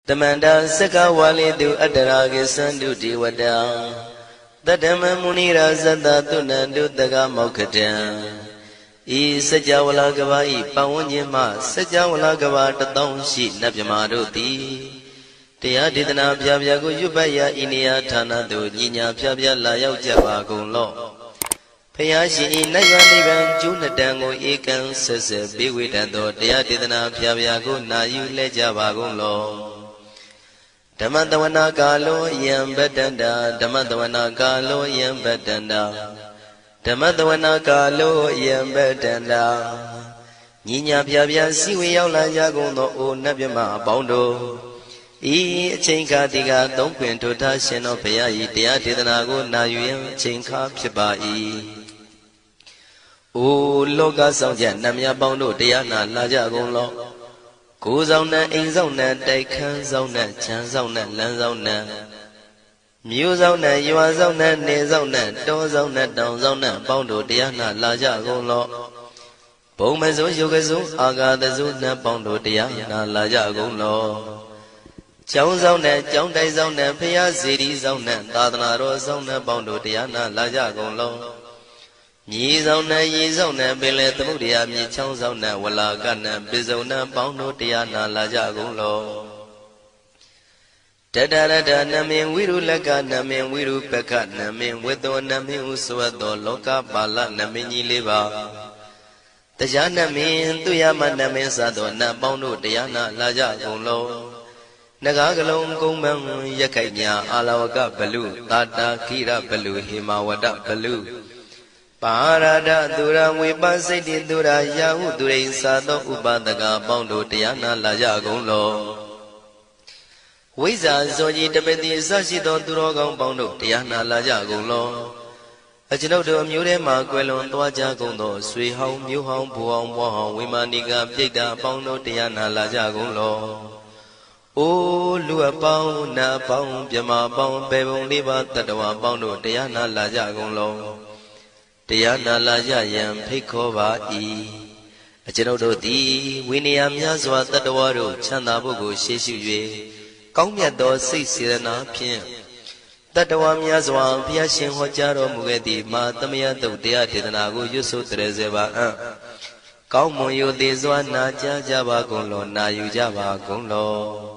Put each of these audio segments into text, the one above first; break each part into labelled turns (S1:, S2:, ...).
S1: Tamanda Saka Wali do Adaragi Sandu Diwada Tadama Munira Zada Tunandu Daga Mokatan E Sajawala Gavai Pawanyama Sajawala Gavata Donshi Nabyamaroti Tia Didana Pyago Yubaya Inia Tanado Ninya Pyabya Layao Java Gunlo Payashi Nayanivan Junadango Ekan Sese Biwitando Tia Didana Pyago Nayu Lejava Gunlo Dhammadawana Kalo Yam Bedanda Dhammadawana Kalo Yam Bedanda Dhammadawana Kalo Yam Bedanda Ninya Pyabya Siwi Yaula Yaguno O Nabyama Bondo E Chinka Diga Donquin to Tashino Payai Tia Didanago Nayu Chinka Pibai O Loga Songjan Namya Bondo Diana Laja Gunlo Go Zona, In Zona, Daikan Zona, Chan Zona, Lan Zona Mu Zona, Yua Zona, Ne Zona, Do Zona, Down Zona, Bondo Diana, Laja Golo Bomazo Yogazo, Aga the Zona, Bondo Diana, Laja Golo Chow Zona, John Dai Zona, Pia City Zona, Dadana Zona, Bondo Diana, Laja Golo Yi Zona, Yi Zona, Billet Mudia, Mi Chow Zona, Walagana, Bizona, Bondo Diana, Laja Golo Dada Namin Wiru Laga, Namin Wiru Peka, Namin Wedo, Namin Uswado, Loka Bala, Namini Liva Tajana Min, Tuyama Namin Sado, Nabondo Diana, Laja Golo Nagagalong Gumang Yakanya, Alawaka Balu, Tata Kira Balu, Himawada Balu Parada Dura Wibasiti Dura Yahu Durin Sado Ubadaga Bondo Diana Laja Golo Wiza Zoji Debeti Sashito Durogon Bondo Diana Laja Golo Ajinodo Mure Maguelon Dwaja Gondo Sui Hong Mu Hong Buong Wong Wimaniga Pita Bondo Diana Laja Golo O Lua Pong Na Pong Pyama Pong Bebong Liba Tatawa Bondo Diana Laja Golo Diana Laja Yam Pikova E Ajinodo Di Winiam Yazwa Tatawaro Chanda Bogo Shishu Kongyato Sisirana Pien Tatawam Yazwa Piashin Hojaro Mugedi Ma Tamia Dodia Tidanago Yusu Trezeva Kaumo Yudizwa Naja Java Gunlo Nayu Java Gunlo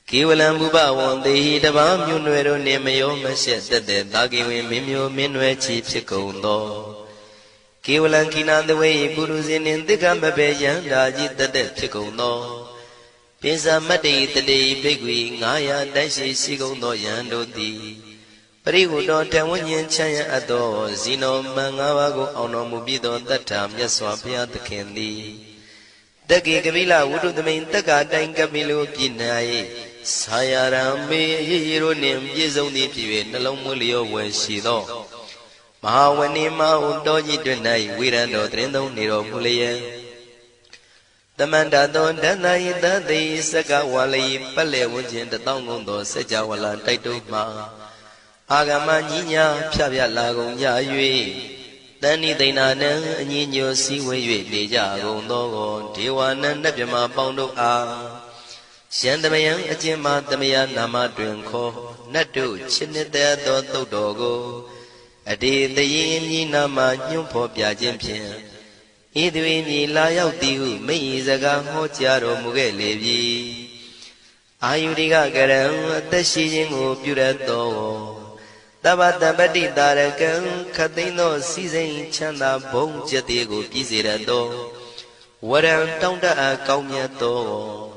S1: Kiwalam Buba won the Hidabam Yunero Nemayo Mashet the Dagiwi Mimio Minwe Chipsikundo Kiwalan Kinan the way Buruzin in the Gambabe Yandaji the dead Chikundo Pisa Mati the day Bigwi Naya Dashi Sigundo Yandodi Parihudo Tawanyan Chaya Ado Zino Mangawago Ono Mubido that time Yaswapia the Kendi Dagi Gavila would do the main Taga Dangamilo Pinai Sayarambe Yironim Yizoni Pive Nalomulio when she do Mahawanima Undoji Dunai Wirando Trendo Niro Mulia The Mandadon Danai Dadi Sakawali Pale Wujin the Tongundo Sajawala Taituma Agama Nina Pia Lagon Yayui Dani Dinana Nino Siwe Deja Gondo Tiwana Napjama Bondo A Shandamayan Ajima Damaya Nama Drinko Nadu Chinita Dogo Adi the Yin Nama Nyumpo Piajim Pien Idwini Layao Tiu Me Zaga Hotiaro Mugelevi Ayuriga Garam Tashijin Purato Tabata Badi Darakan Katino Season Chanda Bong Jatigo Pizirado Waram Tonda Kaumiato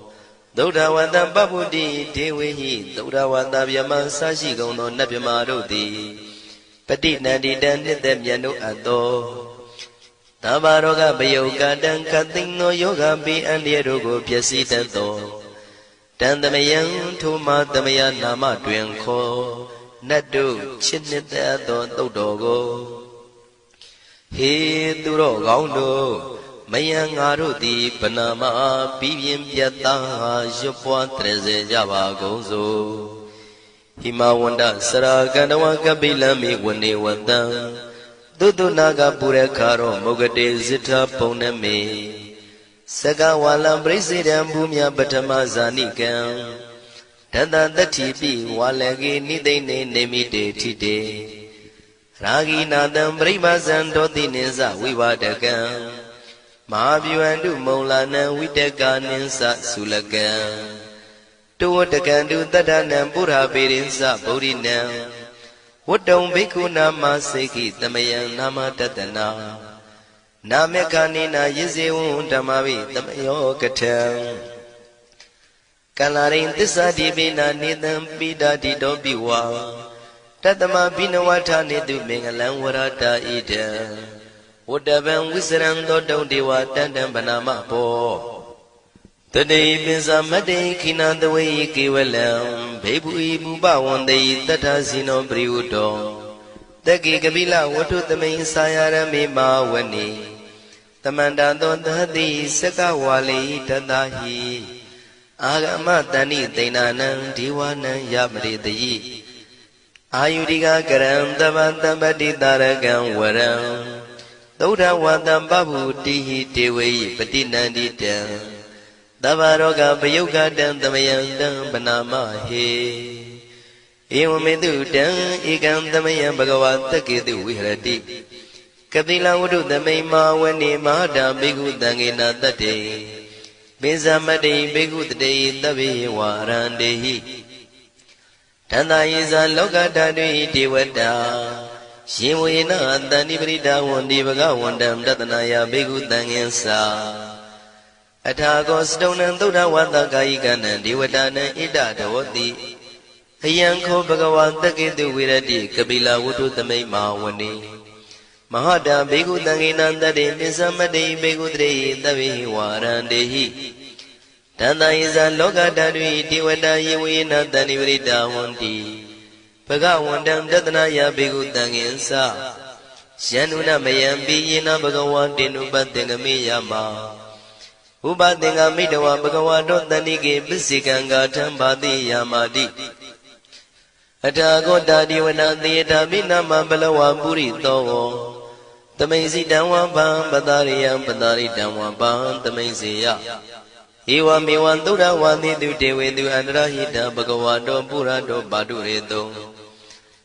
S1: Dodawanda Babudi Dewi Dodawanda Yaman Sashi Gono Nabimarodi Petit Nadi Dandit them Yano Ado Tabaroga Bayoga Dan Katino Yoga Be and Yerogo Piasita Do Dandamayan Tuma Damaya Nama Dwenko Nadu Chinita Dodogo He Duro Gaundo Mayang Arudi Panama Pivian Piata Jopua Treze Java Gozo Himawanda Saraganawa Kabilami Wani Wanda Dudu Naga Purekaro Mogade Zita Poname Sagawala Brisida Bumya Batama Zanikam Dada the Tipi Walagi Nidene Nemide Tide Ragi Nadam Bribazan Dotineza Vivadagam Mahabu and do Molana Witagan Ninsa Sulagam Do what the can do Dadanam Pura Birinsa Bodinam What don't Bikuna Maseki Tamayan Nama Tatana Namekanina Yizu Damavi Tamayo Katam Kalarin Tisa Divina Nidam Pida Dido Biwa Tatama Binawata Nidu Mingalan Warata Ida Wodaban Wizard Dodo Dewa Tandam Banama Po Today Binza Made Kina the way Kiwalam Baby Buba one day that has no Briudo The Gigabila Watu the main Sayara Mima Wani The Mandando the Sakawali Tadahi Agamatani Dinanan Diwana Yabri the Ayudiga Garam Davanta Badi Daragam Waram Doda Wadam Babu Dihi Dewi Patinandi Dam Davaroga Bayoga Dam Damayandam Banama He Ewamedu Dam Igam Damayam Bagawata Kidu Virati Kabila Udu the Mayma Wani Mahada Bigu Dangina the day Bizamadi Bigu the day the Warandehi Tanda is a loga dadu Diwada Shiwina Danibrida Wondi Baga Wandam Datanaya Bigu Dangensa Atago Stone and Duda Wanda Gaigan and Diwadana Ida Dawati Ayanko Bagawan Takidu Virati Kabila Wutu the Mayma Wani Mahada Bigu Danginanda de Bizamadi Bigu Dre Davi Warandehi Tanda is a loga dadu Diwada Yiwina Danibrida Wondi Paga Wandam Datanaya Bigu Dangensa Shanuna Mayambi Yina Bagawan Dinu Batengami Yama Ubadenga Midawa Bagawado Danigi Bisikanga Tambadi Yamadi Atago Dadi Wana Theata Binama Balawa Buri Towo Tamaisi Dawa Bam Badariam Badari Dawa Bam Tamaisia Iwa Miwan Dura Wandi Dewedu Andrahita Bagawado Purado Baduredo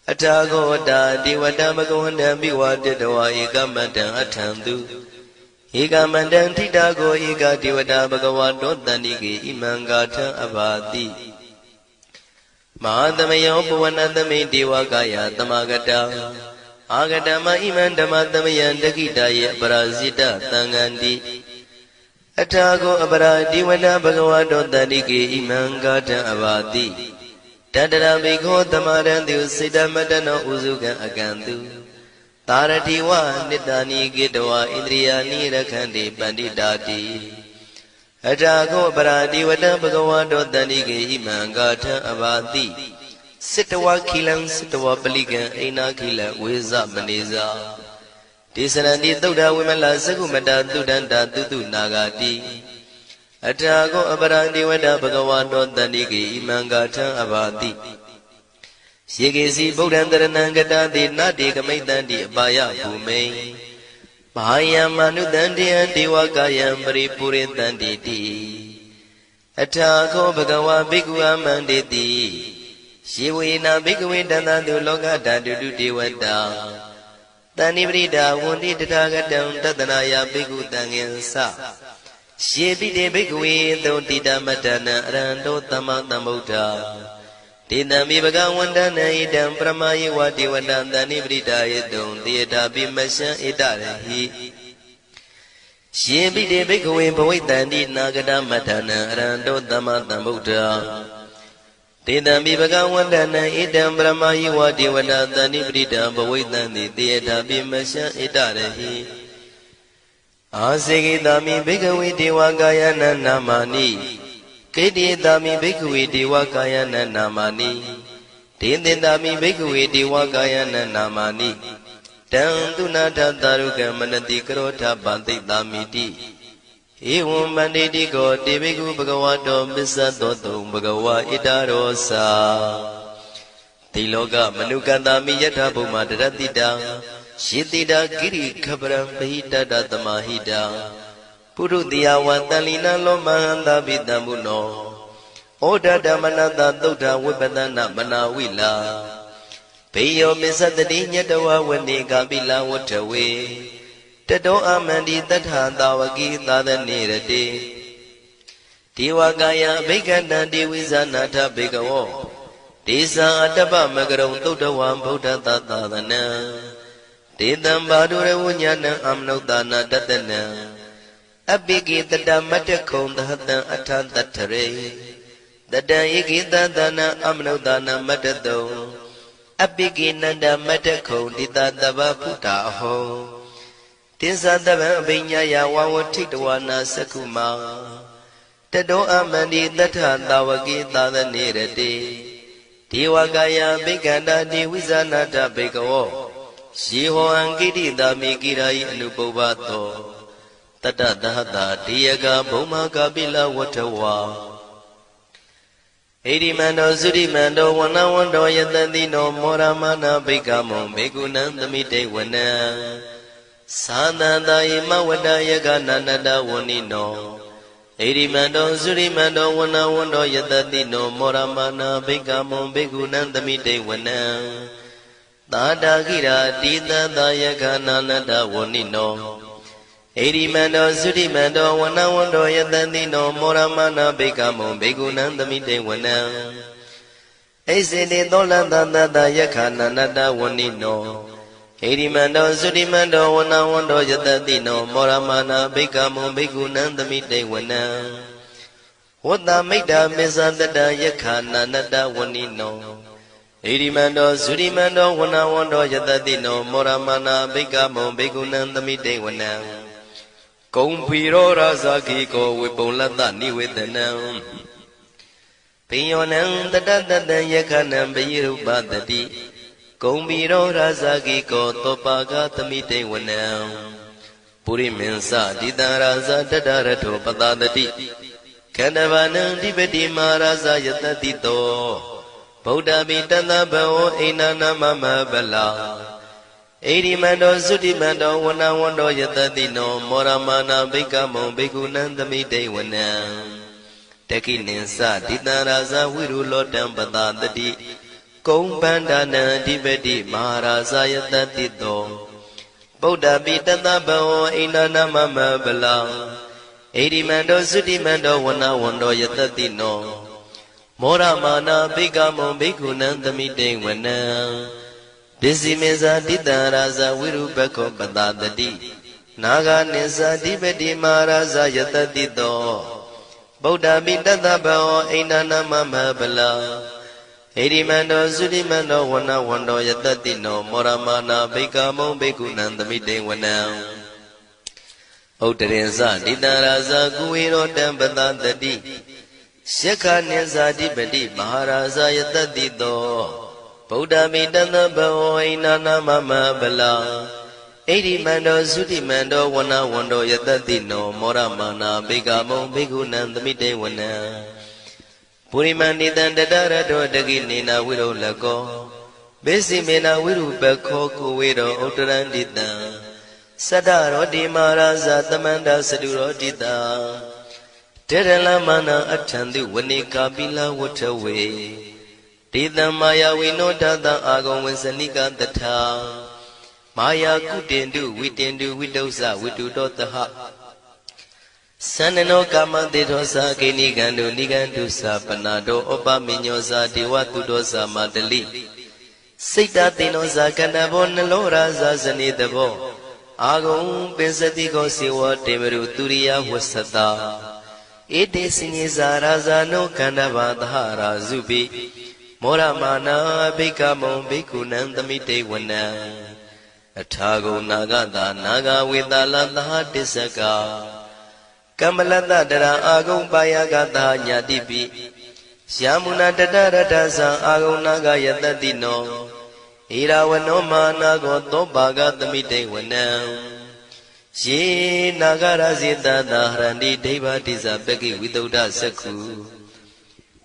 S1: Atago Dadi Wada Bagawanda Biwa Dedawa Igamatan Atandu Ega Mandan Tidago Ega Diwada Bagawado Danigi Imangata Abadi Mahadamayo Puanadame Diwagaya Tamagata Agadama Imandamayan Dakita Brazita Tangandi Atago Abara Diwada Bagawado Danigi Imangata Abadi Tadara Biko Tamaran Sida Madana Uzuka Agandu Taratiwa Nidani Gidwa Indriyani Rakhandi Bandidati Atago Baradi Vada Bagawado Danigi Imangata Abadi Sitawa Kilan Sitawa Paligan Aina Kila Wiza Maniza Tisarandi Duda Wimala Sagumada Dudanda Dudu Nagati Atago Abarandi Vada Bagawado Danigi Imangata Abadi Shigesi Bodhandaranangata de Nadi Kamaitandi Abaya Bhume Mahaya Manu Dandi and Diwakayam Puri Danditi Atako Bhagawa Bhikwa Manditi Shiwina Bhikwe Danadu Loga Dandu Diwada Danibrida Wundi Tatagatam Tatanaya Bhiku Dangensa Shibi de Bhikwe Dotida Matana Rando Tamatambota Dinami Bagawandana Idam Pramayi Wadi Wadandani Brida Yedon Theata Bimasha Idarahi Shibi de Bikwe Pawitandi Nagada Matana Rando Damatambuta Dinami Bagawandana Idam Pramayi Wadi Wadandani Brida Pawitandi Theata Bimasha Idarahi Asigi Dami Bikawi Diwagayana Namani Kedi Dami Bhikkhave Devakayana Namani Tindin Dami Bhikkhave Devakayana Namani Tandunata Daruka Manati Karota Bandi Damiti Evam Banditi Go Deviku Bhagavato Bisadoto Bhagava Idarosa Tiloka Manuka Dami Yata Bhuma Daratita Shitida Giri Kabram Pahita Datamahida ပုရုတိယဝတန်လီနာလောမဟန္တာပိတံဘုနောဩဒဓမ္မနတသုဒ္ဓဝိပဒနာမနာဝိလာဘေယောမစ္စတတိညတဝဝနေကာပိလဝတ္ထဝေတတောအမန္တိတထသာဝကိသာသနေရတိဒေဝကာယအဘိက္ခန္တံဒေဝိဇာနာထဘေကဝောဒေဇာအတ္တပမကရုံသုဒ္ဓဝံဗုဒ္ဓသာသနံဒေတံဘာဒုရဝဉာဏံအမနုဿာနာတတနံအပိကိတတမတ္တခုံသဟတံအထတတ္ထရေတတံဧကိတသနာအမနုဿာနာမတ္တတုံအပိကိနန္ဒမတ္တခုံတိတတဗ္ဗဗုဒ္ဓအဟောတင်္ဇတဗံအဘိညာယဝဝထိတဝနာသက္ခုမာတတောအမန္တိတထသာဝကိသာသနေရတိဒေဝကာယဘိက္ခန္တာဒေဝိဇာနာတဘေကဝောယေဟောအံကိတိတာမိကိရာယအနုပုဗ္ဗသောတတသဟတာဒေယကဘုံမကာပိလဝတ္ထဝါဣရိမန္တောသုရိမန္တောဝနဝန္တောယတတိနောမောရမနာဘိက္ခမောဘေကုဏံသမိတေဝနံသာသန္တာယမဝတ္တယကနာနတဝဏိနောဣရိမန္တောသုရိမန္တောဝနဝန္တောယတတိနောမောရမနာဘိက္ခမောဘေကုဏံသမိတေဝနံသာတာခိရာတိတသယကနာနတဝဏိနောဣရိမန္တောသုရိမန္တောဝနဝန္တောယတတိနောမောရမနာဘိက္ခမောဘေကုဏံသမိတေဝနံဣစေတိသောလတသတယခာနနတဝဏိနောဣရိမန္တောသုရိမန္တောဝနဝန္တောယတတိနောမောရမနာဘိက္ခမောဘေကုဏံသမိတေဝနံဝတ္တမိတ္တာမေဇတတယခာနနတဝဏိနောဣရိမန္တောသုရိမန္တောဝနဝန္တောယတတိနောမောရမနာဘိက္ခမောဘေကုဏံသမိတေဝနံကုံဖီရောရာဇာခိကောဝေပုံလတ္တနိဝေဒနံပိယောနံတတတတံယခဏံပယိရုပတတိကုံဖီရောရာဇာခိကောသောပါကသမိတေဝနံပုရိမင်းစတိတံရာဇာတတရထောပတတတိခန္ဓဗာနံဓိပတိမာရာဇာယတတိတောဗုဒ္ဓပိတသဗ္ဗဝဣန္ဒနာမမဗလာဣရိမန္တောသုတိမန္တောဝနဝန္တောယတတိနောမောရမနာဘိက္ခမောဘေကုဏံသမိတေဝနံတခိနိသတိတံရာဇဝိရုလောတံပတတတိကုံပန္ဒနံအဓိပတိမဟာရာဇယတတိတောဗုဒ္ဓပိတသဗ္ဗဝဣန္ဒနာမမဗလာဣရိမန္တောသုတိမန္တောဝနဝန္တောယတတိနောမောရမနာဘိက္ခမောဘေကုဏံသမိတေဝနံပစ္စည်းမေဇာတိတံရာဇဝိရုပခောပတတတိနာဂနိသဓိပတိမဟာရာဇယတတိတောဗုဒ္ဓပိတသဗ္ဗဝဣန္ဒနာမမဗလာဣရိမန္တောသုတိမန္တောဝနဝန္တောယတတိနောမောရမနာဘိက္ခမောဘေကုဏံသမိတေဝနံဥတ္တရင်စတိတံရာဇကုဝေရောတံပတတတိယက္ခနိသဓိပတိမဟာရာဇယတတိတောဗုဒ္ဓမိတသဗ္ဗဝဣန္ဒနာမမဗလာဣရိမန္တောသုတိမန္တောဝနဝန္တောယတတိနောမောရမနာဘိက္ခမောဘေကုဏံသမိတေဝနံပုရိမန္တိတံတတရတောတကိနေနာဝိရုလကောဘေစီမေနာဝိရုပခောကုဝေရောဥတ္တရန္တိတံသတ္တရောတိမာရာဇသမန္တသတုရောတိတာတေရလမနာအထံတုဝနေကာပိလဝတ္ထဝေဒေသမာယဝိနောဒတံအာဂုံဝေစနိကတထာမာယာကုတင်တုဝိတင်တုဝိတုဇဝိတုတောတဟသန္နနောကာမတေသောသာကိနိကံတုနိကံတုသာပနာတောဩပမိညောသာဒေဝတုတောသာမတလိစိတ်တသေနောသာကန္တဘောနလောရာဇာဇနိတဘောအာဂုံပင်စတိကောစေဝတေမရုသူရိယဝသတာဧတေစိညေဇာရာဇာနောကန္တဘာသဟရာဇုပိမောရမနာဘိက္ခမောဘေကုဏံသမိတေဝနံအထာဂုံနာဂတာနာဂဝေတာလသဟတစ္စကကမ္မလတ္တတရအာဂုံပါယကတာညာတိပိယမုနာတတရတ္ထသံအာဂုံနာဂယတတိနောဣရာဝနောမာနာကောသောပါကသမိတေဝနံယေနာဂရဇေတတာဟရန္တိဒိဗ္ဗတိဇပကိဝိတုဒ္ဓသက္ခု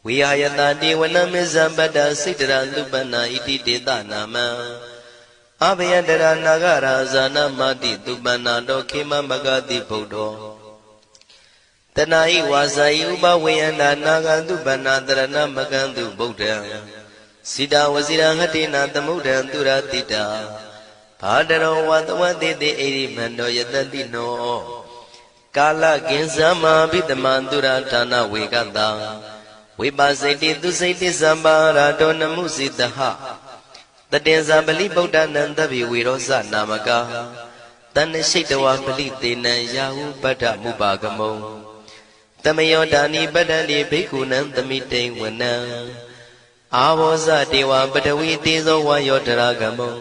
S1: ဝိဟာယတတိဝနမေဇံပတ္တစိတ္တရသုပနာဣတိတေတနာမံအဘယတရနာဂရာဇာနမတိသုပနာတောခေမမဂတိဗုဒ္ဓော တဏှာဤဝါစာဤဥပဝေယန္တာနာဂတုပနာတရဏမကံတုဗုဒ္ဓံစိတဝစီရဟတိနာသမုဒ္ဒံသူရတိတာဘာတရောဝတဝတိတိဣရိမန္တောယတတိနောကာလကင်္စမဘိတမံသူရဌာနဝေကတံဝိပါစိတိသူစိတိသမ္ပါရာတောနမှုစိတဟတတင်္ဇာပလိဗုဒ္ဓနံတဗိဝေရောဇနာမကာတဏ္ဏရှိတဝပလိတေနံယာဟုပတ္ထမုပါကမုံတမယောဒာနိပတ္တတိဘိက္ခုနံသမိတိဝနံအာဘောဇတေဝပတဝီတေဇောဝါယောတရာကမုံ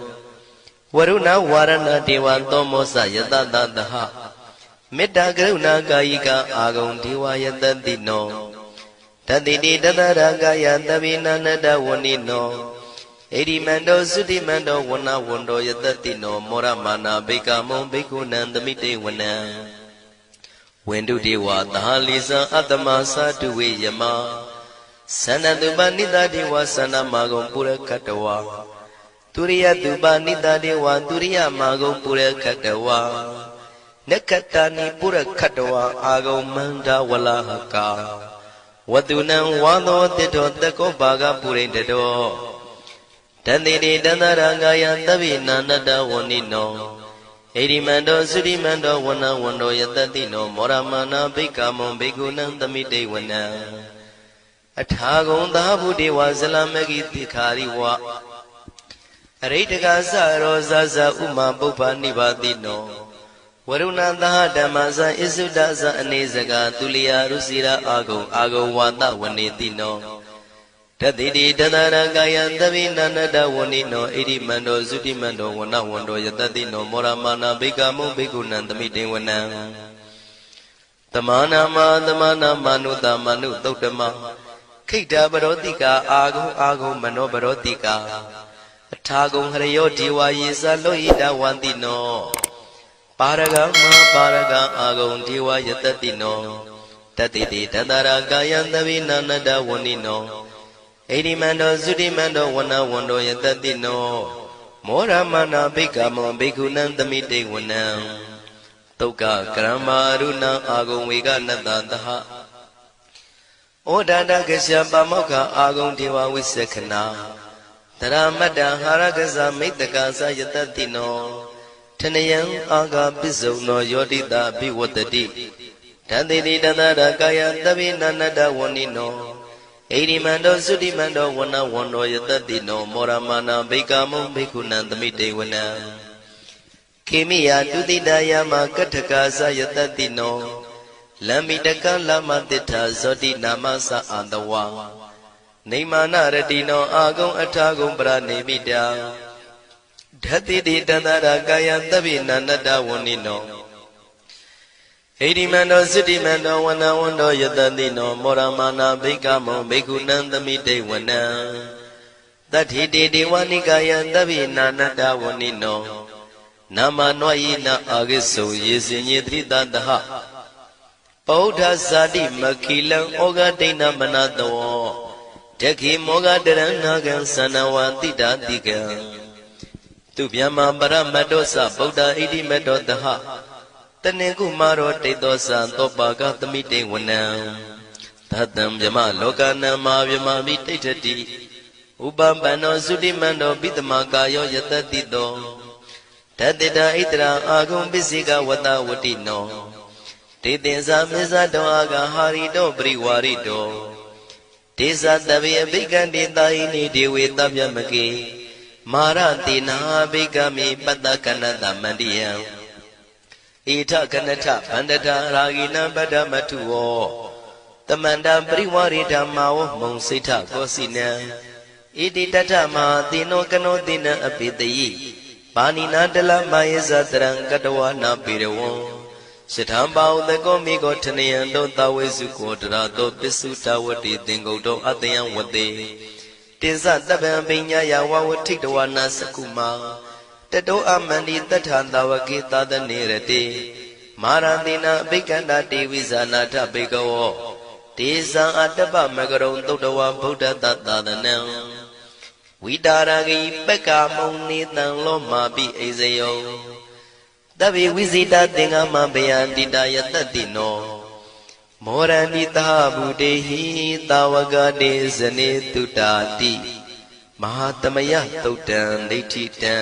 S1: ဝရုဏဝါရဏတေဝသောမောဇယတတတဟမေတ္တာကရုဏာကာယိကအာဂုံဒေဝယတတိနောတတိတိတတရာကာယသဗ္ဗိနန္တဝဏိနောဣရိမန္တောသုတိမန္တောဝနဝန္တောယတတိနောမောရမာနာဘိကမုံဘိက္ခုနံသမိတေဝနံဝန္တုတေဝသဟလိဇံအတ္တမသတုဝေယမသန္တတုပနိတတေဝသန္တမာဂုံပုရခတဝါទុរិយតុបនិតាទេវទុរិយមាဂုံပုရခတဝါနက္ခတာနိပုရခတဝါအာဂုံမန္တဝလဟကာဝတုနံဝါသောတိတောတကောဘာဂပုရိတတောတန္တိတိတန္တရာဂာယသဗ္ဗိနာနတဝဏိနောဣရိမန္တောသုရိမန္တောဝနဝန္တောယတတိနောမောရမနာဘိက္ခမုံဘိက္ခုနံသမိတေဝနံအထာဂုံသာဗုဒေဝဇလမဂိတိခာရိဝအရိတကသရောဇဇဥမာပုပ္ပနိဗ္ဗာတိနောဝရုဏသဟဓမ္မဇဣစုဒဇအနေစကသူလျာရုစီရာအာဂုံဝါဒဝနေတိနောတတိတိတတရကာယသဗ္ဗိနန္တဝဏိနောဣရိမန္တောသုတိမန္တောဝနဝန္တောယတတိနောမောရမာနာဘိကမုံဘိက္ခုနံသမိတေဝနံတမနာမနုတမနုသုတ်တမခိတ္တပရောတိကာအာဂုံမနောပရောတိကာအထာဂုံဟရယောဒေဝယေသလောဟိတဝန္တိနောပါရဂမပါရဂအာဂုံဒေဝယတတိနောတတိတိတတရာကာယသဗ္ဗိနန္တဝဏိနောဣရိမန္တောသုတိမန္တောဝနဝန္တောယတတိနောမောရမနာဘိက္ခမောဘိက္ခုနံသမိတေဝနံတုတ်ကကရမရုဏအာဂုံဝေကနတသဟဩဒန္တကရှပမောက္ခအာဂုံဒေဝဝိသက္ခနာတရမတ္တဟာရကဇမိတ္တကာသယတတိနောထနယံအာဂပစ္စုံနောယောတိတာဘိဝတ္တိတန္တိတိတတရကာယသဗ္ဗိနန္တဝဏိနောဣရိမန္တောသုတိမန္တောဝနဝန္တောယတတိနောမောရမာနာဘိကမုံဘိက္ခုနံသမိတေဝနံခေမိယတုတိတယမကထကာသယတတိနောလမ္မိတကလမတိထာဇောတိနာမသအာတဝါနေမာနရတိနောအာဂုံအထာဂုံပရနေမိတာဓတိတိတတရာကာယသဗ္ဗိနန္တဝဏိနောဣရိမန္တောသုတိမန္တောဝနဝန္တောယတတိနောမောရမာနာဘိက္ခမောဘိက္ခုနံသမိတေဝနံတတိတိဒေဝနိကာယသဗ္ဗိနန္တဝဏိနောနာမနွာယိနအာဂိစုံယေစင်ညေတိတတဟပောဓဇာတိမခိလံဩဃဒိဏမနတောတခိမောဃတရဏကံသနဝတိတာတိကံသူဗျမပရမတ္တောသဗုဒ္ဓဣတိမတ္တောတဟတနေကုမာရောတိတောသသောပါကသမိတေဝနံသတံဗျမလောကနံမာဗျမမိတိဋ္ဌတိဥပပန္နောသုတိမန္တောပိတမကာယောယတတိတောတတိတာဣတရာအာဂုံပစ္စိကဝတဝတိနောတေသင်္ဇာမေဇတောအာဂဟာရိတောပရိဝါရိတောဒေဇတဗေအဘိကံတေတာဟိနိဒေဝေတဗျမကေမာရတိနာဘိကမိပတ္တကနတမန္တိယံဣထကနထဗန္တတာရာဂိနံပတ္တမထုဝောတမန္တပရိဝါရိဓမ္မာဝမုံစိဋ္ဌကောစီနံဣတိတထမဟာတိနောကနောတိနံအပိတယိပါဏိနာတလမယေဇတရံကတဝနာပေရဝံရှထံပါဥတကောမိကောထနယံတောတဝေစုကောတရာတောပစ္စုတဝတိသင်္ကုတ်တောအတယံဝတေတိဇတပံပညာယဝဝထိတဝနာစကုမာတတောအမန္တိတထံတဝကေသဒနေရတိမာရတိနာအဘိကန္တာတေဝိဇာနာထဘေကဝောဒေဇံအတ္တပမကရုံသုတ္တဝဗုဒ္ဓတသာသနံဝိတာရဂိပက္ခမုံနေတံလောမာပိအိဇယောတဗ္ဗေဝိဇိတသင်္ဃမဘယံတိတယတတိနော မောရဏိတာဗုတေဟိတာဝကတေဇနေတုတာတိမဟာသမယသုတ်တံဒိဋ္ဌိတံ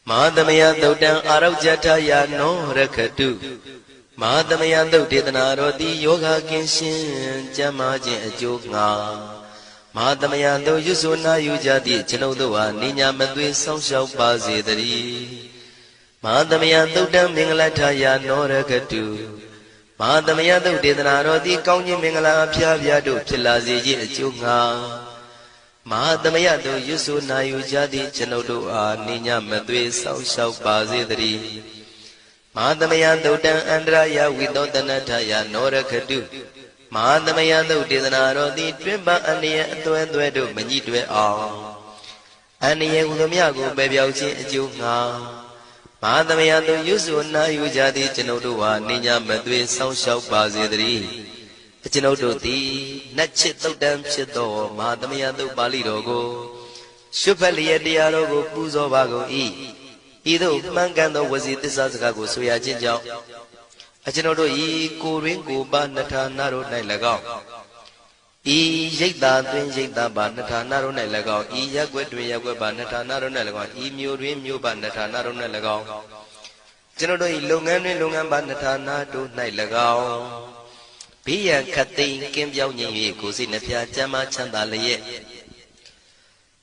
S1: မဟာသမယသုတ်တံအာရောဇထယာနောရခတုမဟာသမယသုတ်ဒေသနာတော်သည်ယောဂကင်းရှင်းကျမ်းမာခြင်းအကျိုးငှာမဟာသမယသုတ်ရွဆိုနာယူကြသည့်ကျွန်ုပ်တို့ဟာနိညာမသွေဆောင်းလျှောက်ပါစေတည်းမဟာသမယသုတ်တံမင်္ဂလထယာနောရခတုမဟာသမယသုတ်ဒေသနာတော်သည်ကောင်းခြင်းမင်္ဂလာအဖျားဖျားတို့ဖြစ်လာစေခြင်းအကျိုးငှာမဟာသမယသုတ်ရွဆိုနာယူကြသည့်ကျွန်ုပ်တို့အားနိညာမသွေဆောင်းလျှောက်ပါစေတည်းမဟာသမယသုတ်တံအန္တရာယဝိသောတနထယာနောရခတုမဟာသမယသုတ်ဒေသနာတော်သည်တွင်ပအန္တရာယ်အသွဲသွဲတို့မညှိတွဲအောင်အန္တရာယ်ဟူသည်များကိုပယ်ပြောက်ခြင်းအကျိုးငှာမဟာသမယသုတ်ရွဆိုနာယူကြသည့်ကျွန်ုပ်တို့ဟာနိညာမသွေဆောင်းလျှောက်ပါစေတည်းကျွန်ုပ်တို့သည်နတ်ချစ်သုတ်တံဖြစ်သောမဟာသမယသုတ်ပါဠိတော်ကိုရှုဖတ်လျက်တရားတော်ကိုပူဇော်ပါကုန်၏ဤသို့မှန်ကန်သောဝစီသစ္စာစကားကိုဆိုရခြင်းကြောင့်ကျွန်ုပ်တို့ဤကိုရင်းကိုပါနှထာနာတို့၌၎င်းဤရိတ်တာတွင်ရိတ်တာပါနှထာနာတို့၌၎င်းဤရက်ွက်တွင်ရက်ွက်ပါနှထာနာတို့၌၎င်းဤမြို့တွင်မြို့ပါနှထာနာတို့၌၎င်းကျွန်ုပ်တို့ဤလုပ်ငန်းတွင်လုပ်ငန်းပါနှထာနာတို့၌၎င်းဘေးရန်ခတ်သိမ်းကင်းပြောင်းခြင်း၍ကိုယ်စိတ်နှဖျားကျမ်းမာချမ်းသာလျက်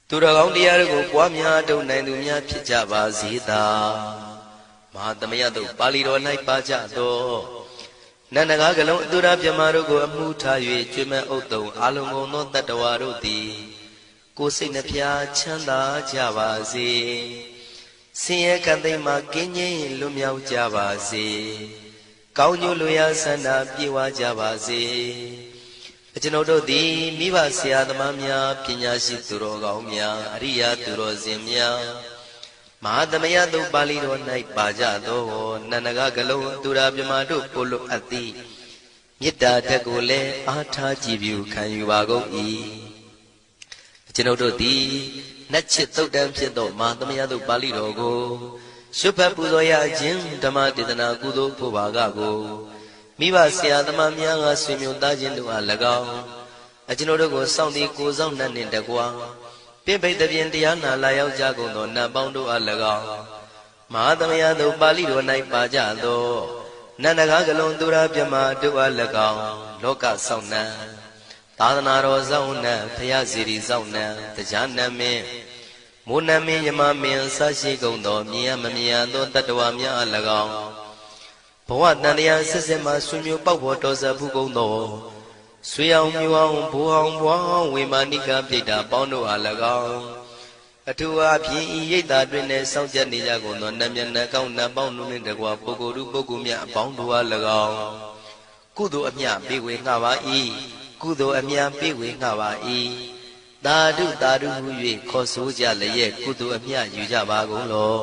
S1: သူတော်ကောင်းတရားတို့ကိုပွားများထုတ်နိုင်သူများဖြစ်ကြပါစေသာမဟာသမယသုတ်ပါဠိတော်၌ပါကြသောနန္ဒကားကလုံးအတုရပြမတို့ကိုအမှုထား၍ကျွေးမဲ့ဥတုံအာလုံကုန်သောတတ္တဝါတို့သည်ကိုယ်စိတ်နှဖျားချမ်းသာကြပါစေဆင်းရဲကံသိမ်းမှကင်းငြိမ်းလွတ်မြောက်ကြပါစေကောင်းကျိုးလိုရာဆန္ဒပြေဝကြပါစေကျွန်ုပ်တို့သည်မိဘဆရာသမားများပညာရှိသူတော်ကောင်းများအရိယာသူတော်စင်များမဟာသမယသုတ်ပါဠိတော်၌ပါကြသောနန္ဒကကလုံးသူရာပြမတို့ကိုလိုအပ်သည်မေတ္တာဓာတ်ကိုလည်းအားထားကြည်ပြုခံယူပါကုန်၏ကျွန်ုပ်တို့သည်နတ်ချစ်သုတ်တံဖြစ်သောမဟာသမယသုတ်ပါဠိတော်ကိုရှုဖတ်ပူဇော်ရခြင်းဓမ္မဒေသနာကုသိုလ်ဖို့ပါကကိုမိဘဆရာသမားများကဆွေမျိုးသားချင်းတို့အား၎င်းကျွန်ုပ်တို့ကိုစောင့်တည်ကိုဆောင်နှံ့နှင့်တကွာပြိပိတ်တပြင်တရားနာလာရောက်ကြကုန်သောနတ်ပေါင်းတို့အား၎င်းမဟာသမယသုတ်ပါဠိတော်၌ပါကြသောနန္ဒကားကလုံးသူရာပြမတို့အား၎င်းလောကဆောင်နှံသာသနာတော်ဆောင်နှံဘုရားစီရီဆောင်နှံတရားနမင်းမိုးနမင်းယမမင်းဆရှိကုန်သောမြင်ရမမြင်ရသောတတ္တဝါများအား၎င်းဘဝတန်တရားဆက်ဆက်မှဆွေမျိုးပေါက်ဖို့တော်စပ်ဘူးကုန်သောဆွေအောင်မျိုးအောင်ဘိုးအောင်ဘွားအောင်ဝေမာနိကပြိတ္တာပေါင်းတို့အား၎င်းအထူးအားဖြင့်ဤရိတ်တာတွင်နဲ့စောင့်ကြနေကြကုန်သောနတ်မြတ်နတ်ကောင်းနတ်ပေါင်းတို့နှင့်တကွာပုဂ္ဂိုလ်တို့ပုဂ္ဂိုလ်များအပေါင်းတို့အား၎င်းကုသိုလ်အမြပေးဝေငှပါ၏ကုသိုလ်အမြပေးဝေငှပါ၏သာဓုသာဓုဟု၍ခေါ်ဆိုကြလျက်ကုသိုလ်အမြယူကြပါကုန်လော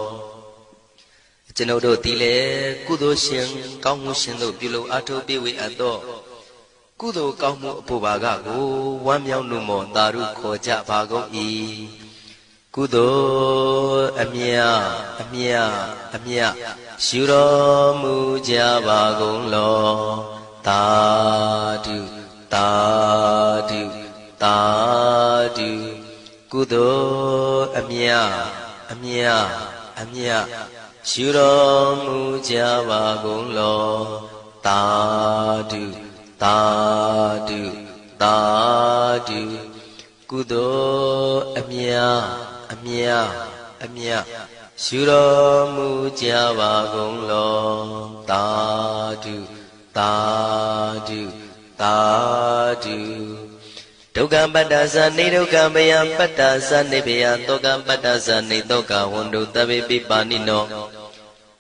S1: ကျွန်ုပ်တို့သည်လည်းကုသိုလ်ရှင်ကောင်းမှုရှင်တို့ပြုလို့အထောပေးဝေအပ်သောကုသိုလ်ကောင်းမှုအဖို့ပါကကိုဝမ်းမြောက်နှုမောသာဓုခေါ်ကြပါကုန်၏ကုသိုလ်အမြအမြအမြယူတော်မူကြပါကုန်လောသာဓုသာဓုသာဓုကုသိုလ်အမြအမြအမြယူတော်မူကြပါကုန်လောသာဓုသာဓုသာဓုကုသိုလ်အမြအမြအမြယူတော်မူကြပါကုန်လောသာဓုသာဓုသာဓုဒုက္ခပတ္တသနေဒုက္ခမယပတ္တသနေဘယတောကပတ္တသနေတောကဝန္တုတဗေပိပါဏိနော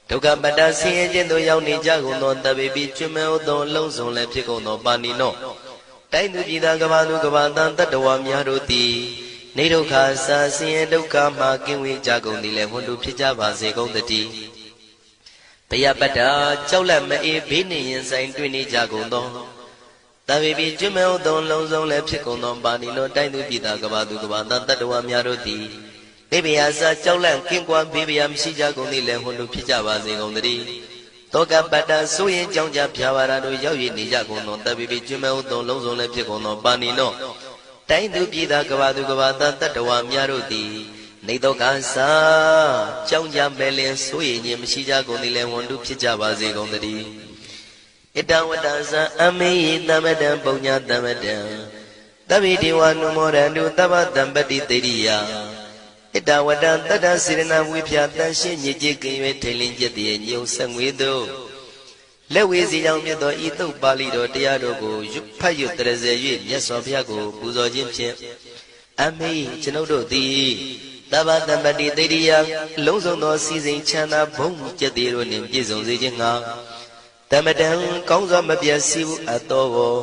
S1: ဒုက္ခပတ္တဆင်းရဲခြင်းသို့ရောက်နေကြကုန်သောတဗေပိကျွမဲဥသောလုံးစုံလည်းဖြစ်ကုန်သောပါဏိနောတိုင်းသူပြည်သားကဘာသူကဘာတန်တတ္တဝါများတို့သည်နေဒုက္ခစာဆင်းရဲဒုက္ခမှကင်းဝေးကြကုန်သည်လည်းဝန္တုဖြစ်ကြပါစေကုန်သတည်းဘယပတ္တကြောက်လန့်မအေးဘေးနှင့်ရင်ဆိုင်တွေ့နေကြကုန်သောတဗေပိကျွမဲဥသောလုံးစုံလည်းဖြစ်ကုန်သောပါဏိနောတိုင်းသူပြည်သားကဘာသူကဘာတန်တတ္တဝါများတို့သည်နေဘယစာကြောက်လန့်ကင်းကွာဘေးဘယမရှိကြကုန်သည်လည်းဝန္တုဖြစ်ကြပါစေကုန်သတည်း တောကပတ္တဆိုရင်ကြောင့်ကြဖြာပါရတို့ရောက်ရည်နေကြကုန်သောတပိပိကျွမဲဥသောလုံးစုံလည်းဖြစ်ကုန်သောပါဏိနောတိုင်းသူပြည်သားကဘာသူကဘာသားတတ္တဝါများတို့သည်နေတော့ကစားကြောင့်ကြမဲ့လင်ဆိုရင်ခြင်းမရှိကြကုန်သည်လည်းဝန်တုဖြစ်ကြပါစေကုန်သတည်းဣတဝတ္တဇံအမေယသမတံပုံညာသမတံတပိတိဝနုမောရန္တုသဗ္ဗတံပတိတေရိယဣတဝတ္တတတ္တစေရနာဝိဖြာတန်ရှင်းညစ်ကြေးကင်၍ထိန်လင်းကျက်တည်းညုံဆက်ငွေတို့လက်ဝေစီကြောင့်မြတ်သောဤသုတ်ပါဠိတော်တရားတို့ကိုဖတ်ရွတ်တရစေ၍မြတ်စွာဘုရားကိုပူဇော်ခြင်းဖြင့်အမေကျွန်ုပ်တို့သည်သဗ္ဗတံပတိတေရိယလုံးစုံသောစီစဉ်ချမ်းသာဘုံကျက်တည်းတို့နှင့်ပြည့်စုံစေခြင်းငှာတမတံကောင်းစွာမပြတ်စီဘူးအတော်ကို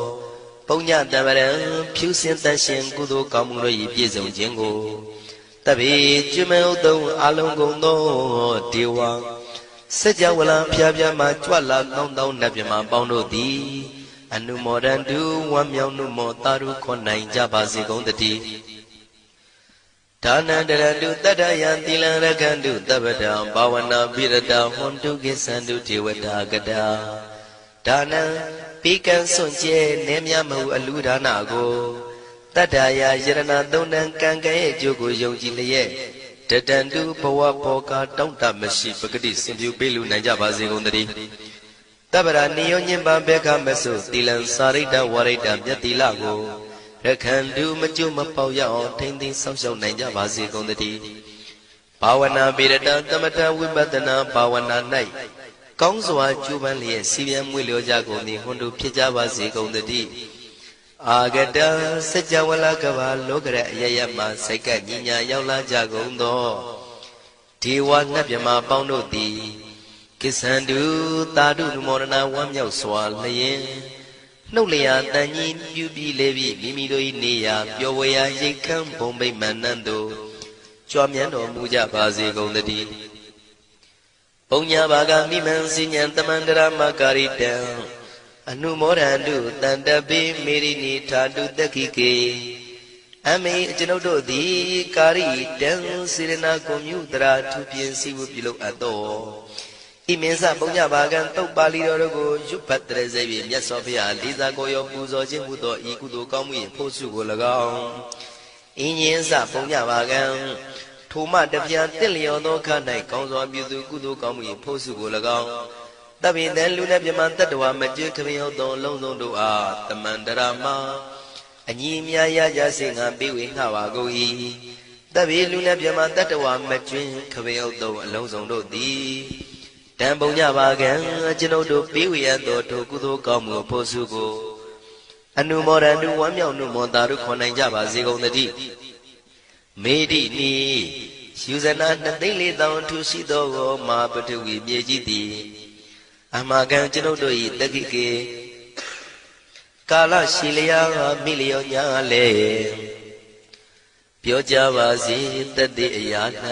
S1: ပုံညတမရံဖြူစင်တန်ရှင်ကုသိုလ်ကောင်းမှုတို့၏ပြည့်စုံခြင်းကိုတပိကျွမဲဥသုံးအလုံးကုန်သောဒေဝစัจ java လံဖျားဖျားမှကြွလာကောင်းသောနတ်မြမပေါင်းတို့သည်အနုမောဒန္တုဝမ်းမြောက်နုမောတာရုခွန်နိုင်ကြပါစေကုန်တည်းဒါနန္တရတုတတ္တယံသီလံရခန္တုတပ္ပတံဘာဝနာပိရတဟွန်တုကိသန္တုဒေဝတာကတာဒါနံပိကံစွန့်ကျဲနေမြမဟုအလူဒါနကိုတတ္တယာယရဏသုံးတန်ကံကဲ့ရဲ့အကျိုးကိုယုံကြည်လျက်တတန္တုဘဝဘောကတောင့်တမရှိပဂတိစင်ပြူပေးလူနိုင်ကြပါစေကုန်သတည်းတပ္ပရာနိယောညင်ပံဘေခမဆုသီလံစာရိတ္တဝရိတ္တမြတ်သီလကိုရခန္တုမကျွမပေါရအောင်ထိမ့်သိမ်းဆောက်ရှောက်နိုင်ကြပါစေကုန်သတည်းဘာဝနာပိရတံသမထဝိပဿနာဘာဝနာ၌ကောင်းစွာကျူးပန်းလျက်စီပြန်မွေလျောကြကုန်သည်ဟွန်တို့ဖြစ်ကြပါစေကုန်သတည်းအာဂတံစัจ java လကဘာလောကရအယယမှစိတ်ကညညာရောက်လာကြကုန်သောဒေဝနတ်မြမပေါင်းတို့သည်ကိသန္တုသာဓုနမောဒနာဝမ်းမြောက်စွာလျင်နှုတ်လျာတန်ကြီးပြုပြီးလေပြီးမိမိတို့၏နေရာပျော်ဝေရာရိတ်ခမ်းဘုံဗိမာန်နှံတို့ကြွမြန်းတော်မူကြပါစေကုန်သတည်းပုံညာဘာကမိမံစိညာတမန္တရမကာရိတံအနုမောဒန္တုတန္တပိမေရိနိထာတုတက္ခိကေအမေကျွန်ုပ်တို့သည်ကာရိတံစေရနာကွန်မြူတရာထူပြင်းစီဝပြုလုပ်အပ်သောဣမင်းစပုံညဘာကံတုတ်ပါဠိတော်တို့ကိုရွတ်ဖတ်တရစေပြီးမြတ်စွာဘုရားလေးစားကိုရောပူဇော်ခြင်းမှုသောဤကုသိုလ်ကောင်းမှု၏ဖို့စုကို၎င်းအင်းရင်စပုံညဘာကံထိုမှတပြားတစ်လျော်သောခ၌ကောင်းစွာပြုသူကုသိုလ်ကောင်းမှု၏ဖို့စုကို၎င်းတပိတံလူနဲ့ပြမတတ္တဝါမကျွေးခမရောက်သောလုံးစုံတို့အားတမန္တရာမအညီမြာရကြစေငါပေးဝေငှပါကုန်၏တပိလူနဲ့ပြမတတ္တဝါမကျွေးခမရောက်သောအလုံးစုံတို့သည်တံပုံညပါကံကျွန်ုပ်တို့ပေးဝေရသောထိုကုသိုလ်ကောင်းမှုဖို့စုကိုအနုမောဒန္တုဝမ်းမြောက်နုမောတာတို့ခွန်နိုင်ကြပါစေကုန်သတည်းမေတိနီယူဇနာ2,400,000ထူရှိသောမဟာပထဝီမြေကြီးသည်အမှားကံကျွန်ုပ်တို့၏တက္ခိကေကာလရှိလျာမိလျောညာလေပြောကြပါစေတတိအရာ၌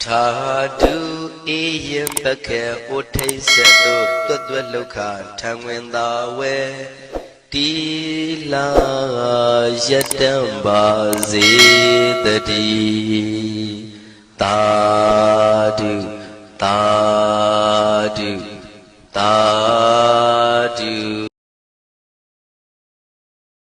S1: ထာတုအေယံပခေဥထိစ္ဆတုတွတ်တွတ်လုခထံဝင်သာဝဲတိလာယတံပါစေတတိသာ